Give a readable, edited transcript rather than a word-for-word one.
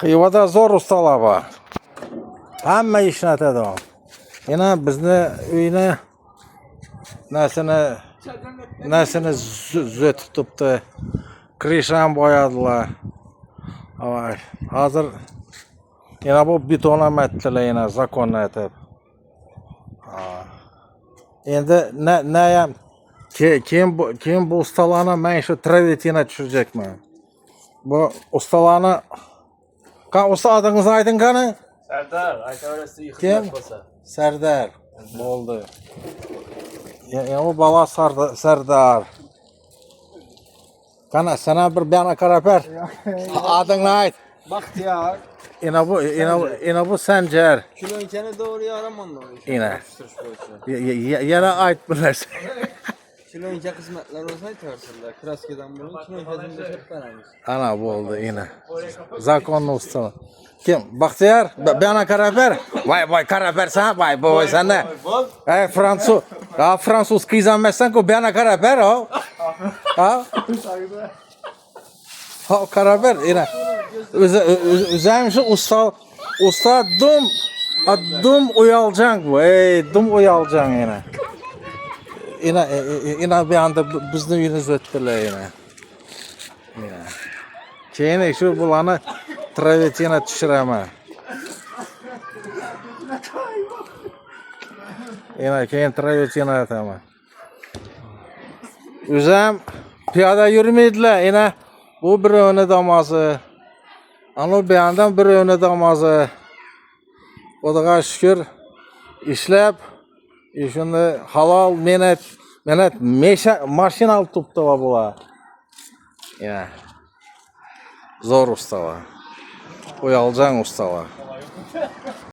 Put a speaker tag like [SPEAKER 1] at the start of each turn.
[SPEAKER 1] Xivada zor ustalar var. Hamma ishlatadi o. Yana bizni uyni nasini zötib turibdi. Krisham boyadilar. Avay, hozir yana bu betonamatdilar yana zakonni aytib. Endi nayam keyin bu ustalarni men shu travertina tushirjakman. Bu ustalarni usta adınızı aytın qani?
[SPEAKER 2] Serdar, aytaverasiz
[SPEAKER 1] Kim?
[SPEAKER 2] xizmat bo'lsa.
[SPEAKER 1] Serdar. Bo'ldi. Ya o bala Serdar. Qani sana bir bana qarab ber. Adını ayt.
[SPEAKER 3] Baxtiyar.
[SPEAKER 1] Ina bu Sanjar.
[SPEAKER 3] Kilonkani doğru yaramandı.
[SPEAKER 1] Ina. Yana ayt bir narsa.
[SPEAKER 3] Kilonka xizmatlar olsa aytarsizlar. Kraskadan burun kilonkadan hep beramiz.
[SPEAKER 1] Ana bo'ldi ina. Zakonli usta. Kim? Baxtiyar, bana qarab ber. Vay qarab bersan, vay boy sana. Fransuz qizanmassan-ku, bana qarab ber o. Ha? Ha, qarab ber ina. O'zim shu usta dum uyalcan bu. Dum uyalcan ina. Ina bir anda bizni uyimiz o'tdilar ina. Keyin shu bularni travertina tushiraman. Keyin travertina aytaman. O'zim piyoda yurmaydilar. Bu birovni damozi. Ana bu yandan birovni damozi. Xudoga shukr ishlab, shuni halol menat mashina olib turibdi bular. Zo'r ustalar. Uyalcan ustalar.